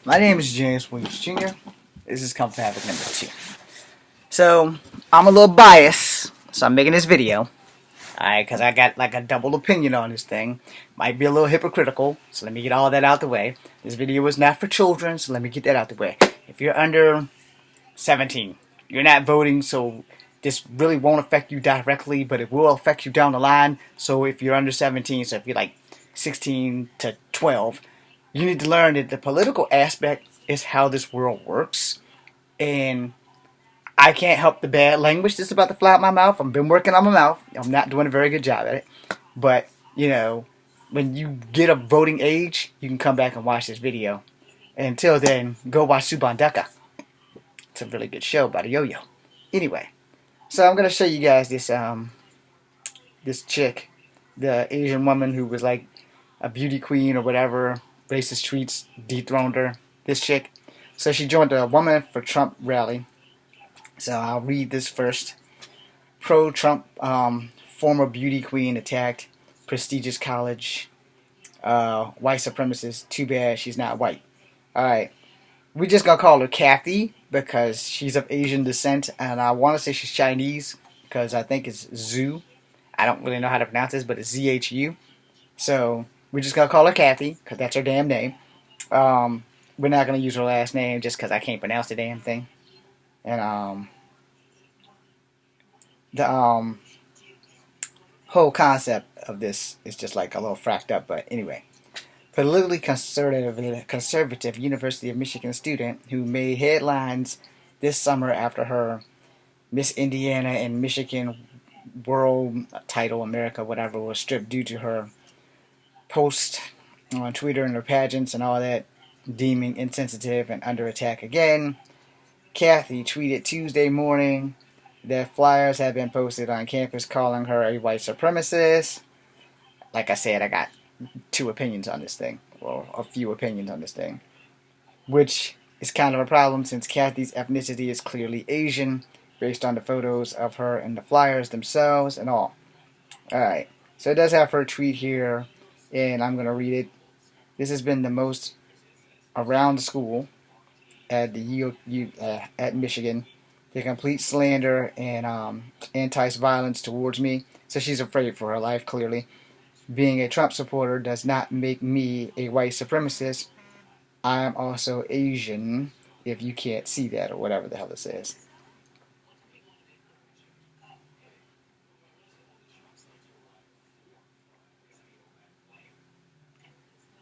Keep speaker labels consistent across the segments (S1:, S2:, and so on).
S1: My name is James Williams Jr. This is Comfort Habit number 2. So, I'm a little biased, so I'm making this video. Alright, because I got like a double opinion on this thing. Might be a little hypocritical, so let me get all that out the way. This video is not for children, so let me get that out the way. If you're under 17, you're not voting, so this really won't affect you directly, but it will affect you down the line. So if you're under 17, so if you're like 16 to 12, you need to learn that the political aspect is how this world works. And I can't help the bad language that's about to fly out my mouth. I've been working on my mouth. I'm not doing a very good job at it. But, when you get a voting age, you can come back and watch this video. And until then, go watch Subandaka. It's a really good show about a yo-yo. Anyway, so I'm going to show you guys this chick, the Asian woman who was like a beauty queen or whatever. Racist tweets dethroned her. This chick. So she joined a Woman for Trump rally. So I'll read this first. Pro-Trump former beauty queen attacked prestigious college. White supremacist. Too bad she's not white. Alright. We're just going to call her Kathy because she's of Asian descent. And I want to say she's Chinese because I think it's Zhu. I don't really know how to pronounce this, but it's Z-H-U. So we're just going to call her Kathy because that's her damn name. We're not going to use her last name just because I can't pronounce the damn thing. And the whole concept of this is just like a little fracked up. But anyway, politically conservative University of Michigan student who made headlines this summer after her Miss Indiana and Michigan World title, America, whatever, was stripped due to her post on Twitter and her pageants and all that, deeming insensitive and under attack again. Kathy tweeted Tuesday morning that flyers had been posted on campus calling her a white supremacist. Like I said, I got two opinions on this thing, or a few opinions on this thing, which is kind of a problem since Kathy's ethnicity is clearly Asian based on the photos of her and the flyers themselves and all. Alright, so it does have her tweet here, and I'm going to read it. This has been the most around the school at at Michigan. The complete slander and entice violence towards me. So she's afraid for her life, clearly. Being a Trump supporter does not make me a white supremacist. I am also Asian, if you can't see that, or whatever the hell it says.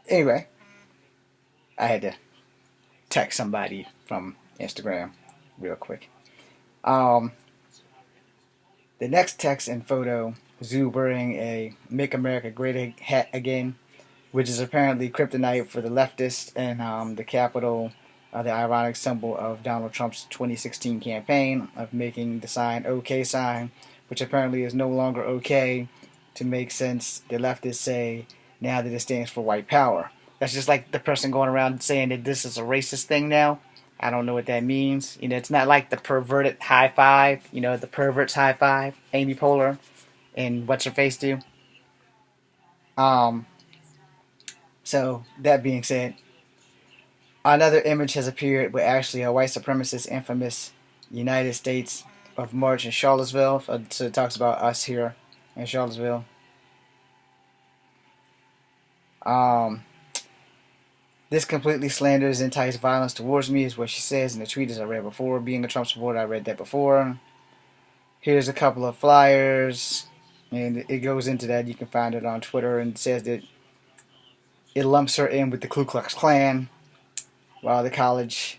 S1: Anyway, I had to text somebody from Instagram real quick. The next text and photo, Zhu wearing a Make America Great hat again, which is apparently kryptonite for the leftists and the capital, the ironic symbol of Donald Trump's 2016 campaign of making the sign OK sign, which apparently is no longer okay to make sense. The leftists say now that it stands for white power. That's just like the person going around saying that this is a racist thing now. I don't know what that means. It's not like the perverted high five, the perverts high five, Amy Poehler and what's her face do. Um, so that being said, another image has appeared with actually a white supremacist infamous United States of March in Charlottesville. So it talks about us here in Charlottesville. This completely slanders and entices violence towards me is what she says in the tweet as I read before. Being a Trump supporter, I read that before. Here's a couple of flyers, and it goes into that. You can find it on Twitter, and it says that it lumps her in with the Ku Klux Klan, while the college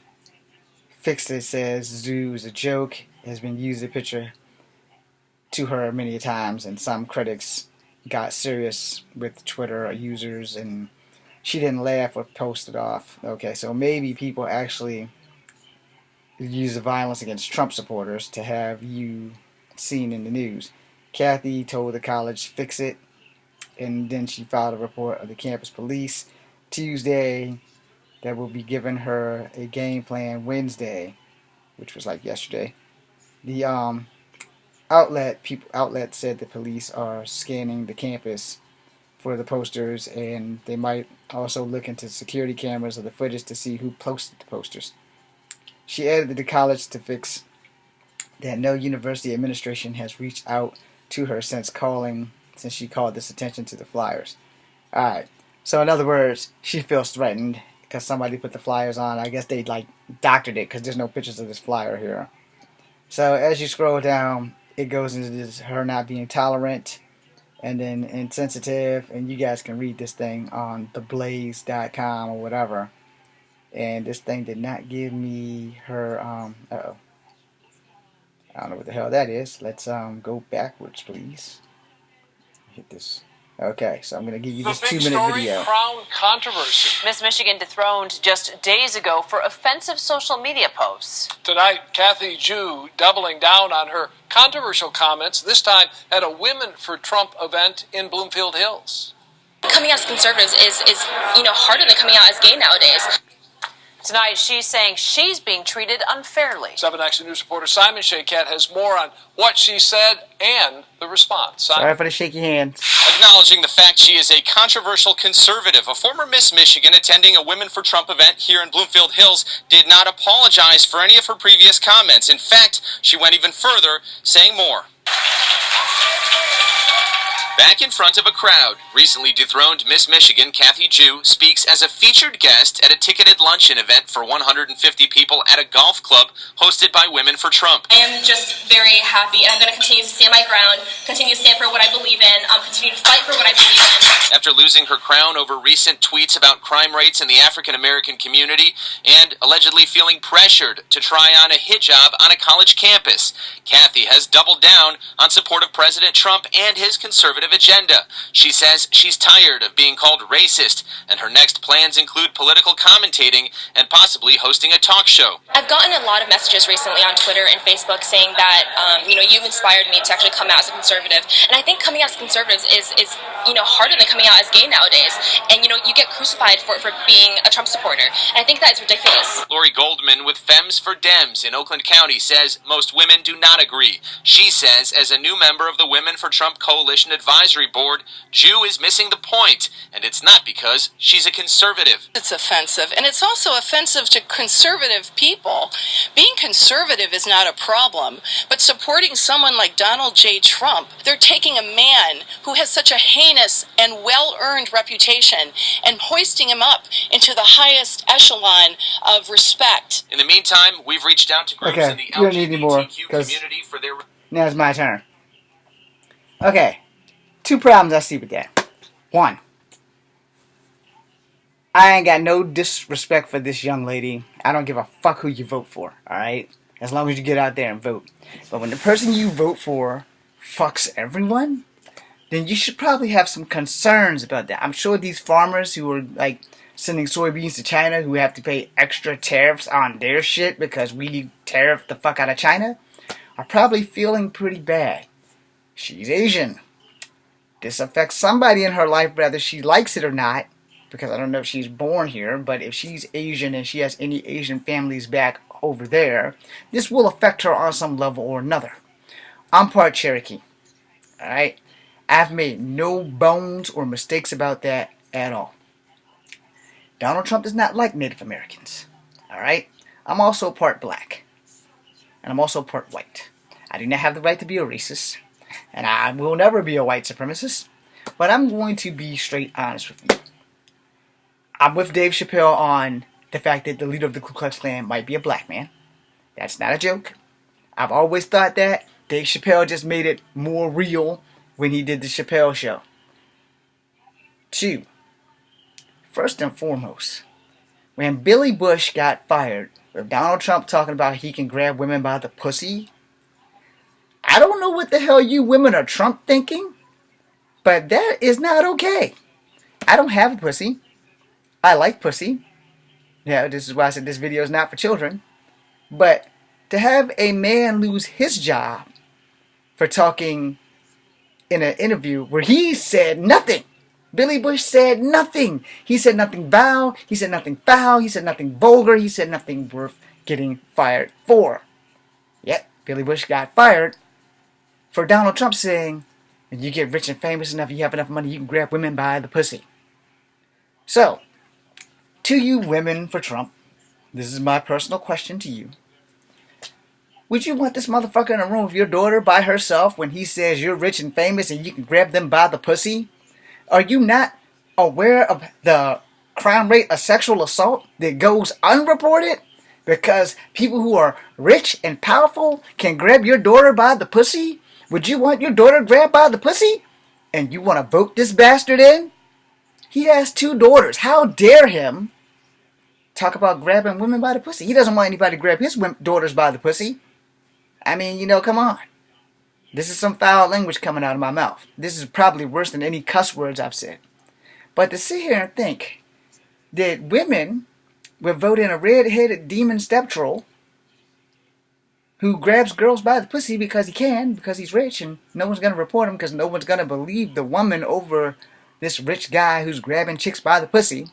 S1: fixed it says Zhu is a joke. It has been used a picture to her many times, and some critics got serious with Twitter users, and she didn't laugh or post it off. Okay, so maybe people actually use the violence against Trump supporters to have you seen in the news. Kathy told the college fix it, and then she filed a report of the campus police Tuesday that will be giving her a game plan Wednesday, which was like yesterday. The outlet said the police are scanning the campus for the posters, and they might also look into security cameras or the footage to see who posted the posters. She added that the college to fix that no university administration has reached out to her since she called this attention to the flyers. Alright, so in other words, she feels threatened because somebody put the flyers on. I guess they like doctored it because there's no pictures of this flyer here. So as you scroll down, it goes into this, her not being tolerant and then insensitive, and you guys can read this thing on theblaze.com or whatever. And this thing did not give me her, uh-oh. I don't know what the hell that is. Let's go backwards, please. Hit this. Okay, so I'm going to give you this 2-minute video.
S2: Crown controversy.
S3: Miss Michigan dethroned just days ago for offensive social media posts.
S2: Tonight, Kathy Zhu doubling down on her controversial comments, this time at a Women for Trump event in Bloomfield Hills.
S4: Coming out as conservatives is harder than coming out as gay nowadays.
S3: Tonight, she's saying she's being treated unfairly.
S2: 7 Action News reporter Simon Shaykat has more on what she said and the response. Simon.
S1: Sorry for the shaky hands.
S5: Acknowledging the fact she is a controversial conservative, a former Miss Michigan attending a Women for Trump event here in Bloomfield Hills did not apologize for any of her previous comments. In fact, she went even further, saying more. Back in front of a crowd, recently dethroned Miss Michigan Kathy Zhu speaks as a featured guest at a ticketed luncheon event for 150 people at a golf club hosted by Women for Trump.
S4: I am just very happy, and I'm going to continue to stand my ground, continue to stand for what I believe in, continue to fight for what I believe in.
S5: After losing her crown over recent tweets about crime rates in the African American community and allegedly feeling pressured to try on a hijab on a college campus, Kathy has doubled down on support of President Trump and his conservative agenda. She says she's tired of being called racist, and her next plans include political commentating and possibly hosting a talk show.
S4: I've gotten a lot of messages recently on Twitter and Facebook saying that, you've inspired me to actually come out as a conservative. And I think coming out as conservatives is harder than coming out as gay nowadays. And, you get crucified for being a Trump supporter. And I think that is ridiculous.
S5: Lori Goldman with Femmes for Dems in Oakland County says most women do not agree. She says, as a new member of the Women for Trump Coalition Advisory Board, Zhu is missing the point, and it's not because she's a conservative.
S6: It's offensive, and it's also offensive to conservative people. Being conservative is not a problem, but supporting someone like Donald J. Trump, they're taking a man who has such a heinous and well-earned reputation and hoisting him up into the highest echelon of respect.
S5: In the meantime, we've reached out to groups in the
S1: you don't need any more,
S5: LGBTQ community for their...
S1: Now it's my turn. Okay. 2 problems I see with that. 1. I ain't got no disrespect for this young lady. I don't give a fuck who you vote for, alright? As long as you get out there and vote. But when the person you vote for fucks everyone, then you should probably have some concerns about that. I'm sure these farmers who are, sending soybeans to China, who have to pay extra tariffs on their shit because we tariff the fuck out of China, are probably feeling pretty bad. She's Asian. This affects somebody in her life, whether she likes it or not, because I don't know if she's born here, but if she's Asian and she has any Asian families back over there, this will affect her on some level or another. I'm part Cherokee, alright? I've made no bones or mistakes about that at all. Donald Trump does not like Native Americans, alright? I'm also part black, and I'm also part white. I do not have the right to be a racist, and I will never be a white supremacist, but I'm going to be straight honest with you. I'm with Dave Chappelle on the fact that the leader of the Ku Klux Klan might be a black man. That's not a joke. I've always thought that. Dave Chappelle just made it more real when he did the Chappelle Show. 2. First and foremost, when Billy Bush got fired, with Donald Trump talking about he can grab women by the pussy, I don't know what the hell you women are Trump thinking, but that is not okay. I don't have a pussy. I like pussy. Yeah, this is why I said this video is not for children. But to have a man lose his job for talking in an interview where he said nothing. Billy Bush said nothing. He said nothing vile. He said nothing foul. He said nothing vulgar. He said nothing worth getting fired for. Yet, Billy Bush got fired for Donald Trump saying and you get rich and famous enough, you have enough money, you can grab women by the pussy. So, to you women for Trump, this is my personal question to you. Would you want this motherfucker in a room with your daughter by herself when he says you're rich and famous and you can grab them by the pussy? Are you not aware of the crime rate of sexual assault that goes unreported? Because people who are rich and powerful can grab your daughter by the pussy? Would you want your daughter grabbed by the pussy? And you want to vote this bastard in? He has 2 daughters. How dare him talk about grabbing women by the pussy? He doesn't want anybody to grab his daughters by the pussy. I mean, come on. This is some foul language coming out of my mouth. This is probably worse than any cuss words I've said. But to sit here and think that women would vote in a red-headed demon steptroll who grabs girls by the pussy because he can, because he's rich, and no one's going to report him because no one's going to believe the woman over this rich guy who's grabbing chicks by the pussy.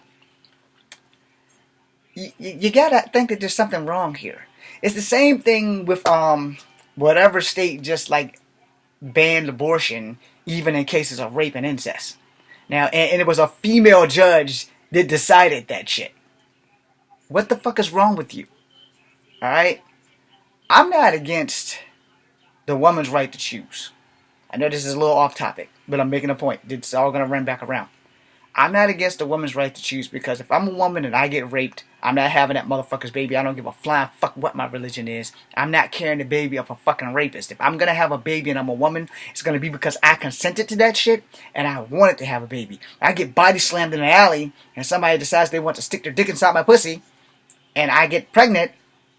S1: You gotta think that there's something wrong here. It's the same thing with whatever state just like banned abortion even in cases of rape and incest. Now, and it was a female judge that decided that shit. What the fuck is wrong with you? Alright? I'm not against the woman's right to choose. I know this is a little off topic, but I'm making a point. It's all going to run back around. I'm not against a woman's right to choose because if I'm a woman and I get raped, I'm not having that motherfucker's baby. I don't give a flying fuck what my religion is. I'm not carrying the baby of a fucking rapist. If I'm going to have a baby and I'm a woman, it's going to be because I consented to that shit and I wanted to have a baby. I get body slammed in the alley and somebody decides they want to stick their dick inside my pussy and I get pregnant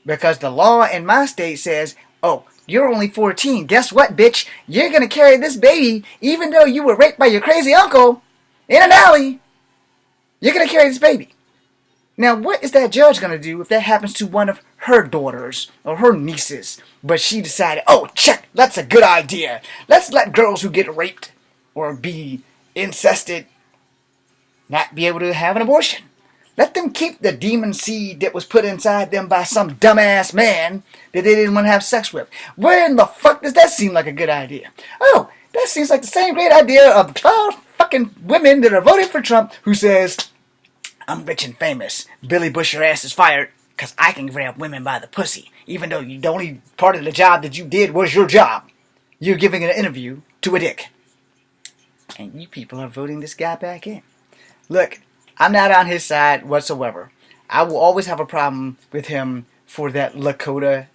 S1: because the law in my state says, oh, you're only 14. Guess what, bitch? You're going to carry this baby even though you were raped by your crazy uncle in an alley. You're going to carry this baby. Now, what is that judge going to do if that happens to one of her daughters or her nieces? But she decided, oh, check, that's a good idea. Let's let girls who get raped or be incested not be able to have an abortion. Let them keep the demon seed that was put inside them by some dumbass man that they didn't want to have sex with. Where in the fuck does that seem like a good idea? Oh, that seems like the same great idea of the 12 fucking women that are voting for Trump who says, I'm rich and famous. Billy Bush, your ass is fired because I can grab women by the pussy. Even though the only part of the job that you did was your job. You're giving an interview to a dick. And you people are voting this guy back in. Look, I'm not on his side whatsoever. I will always have a problem with him for that Lakota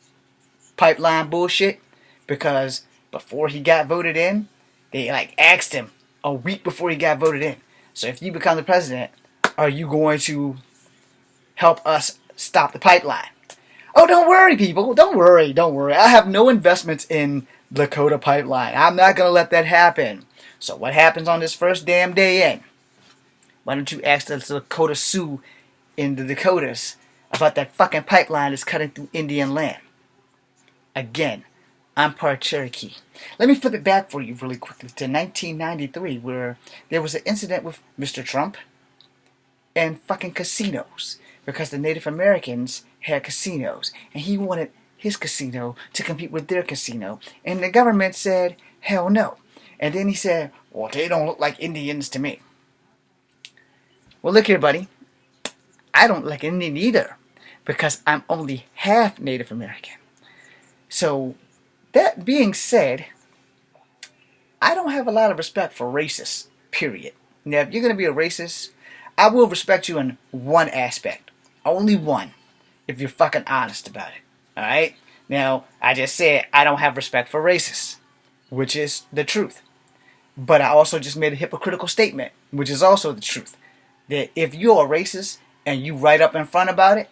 S1: pipeline bullshit because before he got voted in, they asked him a week before he got voted in. So if you become the president, are you going to help us stop the pipeline? Oh, don't worry, people. Don't worry. I have no investments in Lakota pipeline. I'm not going to let that happen. So what happens on this first damn day in? Why don't you ask the Lakota Sioux in the Dakotas about that fucking pipeline that's cutting through Indian land? Again, I'm part Cherokee. Let me flip it back for you really quickly to 1993 where there was an incident with Mr. Trump and fucking casinos because the Native Americans had casinos and he wanted his casino to compete with their casino and the government said hell no, and then he said, well, they don't look like Indians to me. Well, look here, buddy, I don't look like Indian either because I'm only half Native American. So that being said, I don't have a lot of respect for racists, period. Now if you're going to be a racist, I will respect you in one aspect. Only one. If you're fucking honest about it. Alright? Now, I just said I don't have respect for racists. Which is the truth. But I also just made a hypocritical statement. Which is also the truth. That if you're a racist and you write up in front about it,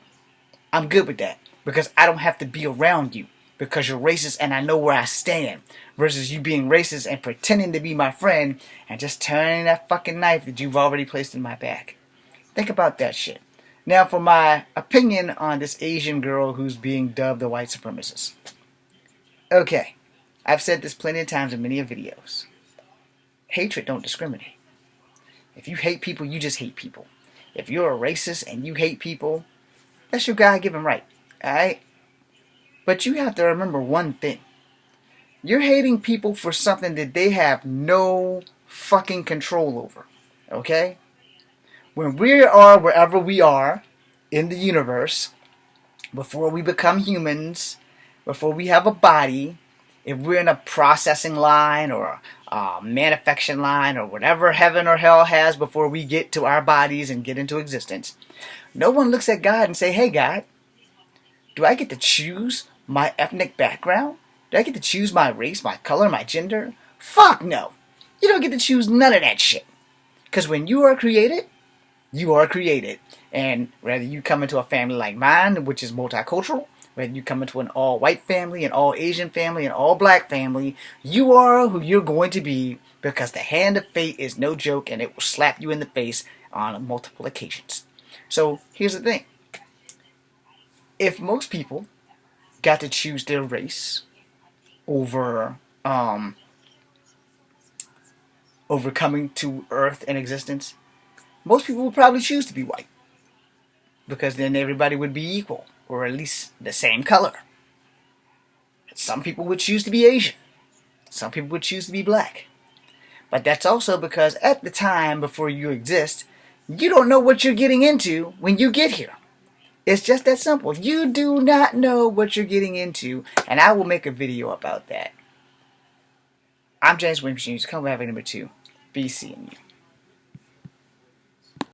S1: I'm good with that. Because I don't have to be around you. Because you're racist and I know where I stand. Versus you being racist and pretending to be my friend and just turning that fucking knife that you've already placed in my back. Think about that shit. Now for my opinion on this Asian girl who's being dubbed a white supremacist. Okay, I've said this plenty of times in many videos. Hatred don't discriminate. If you hate people, you just hate people. If you're a racist and you hate people, that's your God-given right. Alright? But you have to remember one thing. You're hating people for something that they have no fucking control over. Okay? When we are wherever we are in the universe, before we become humans, before we have a body, if we're in a processing line or a manufacturing line or whatever heaven or hell has before we get to our bodies and get into existence, no one looks at God and say, hey God, do I get to choose my ethnic background? Do I get to choose my race, my color, my gender? Fuck no. You don't get to choose none of that shit. Because when you are created, you are created. And whether you come into a family like mine, which is multicultural, whether you come into an all-white family, an all-Asian family, an all-black family, you are who you're going to be because the hand of fate is no joke and it will slap you in the face on multiple occasions. So here's the thing. If most people got to choose their race over coming to Earth and existence, most people would probably choose to be white. Because then everybody would be equal, or at least the same color. Some people would choose to be Asian. Some people would choose to be black. But that's also because at the time before you exist, you don't know what you're getting into when you get here. It's just that simple. You do not know what you're getting into, and I will make a video about that. I'm James Williams. Come back number 2. Be seeing you.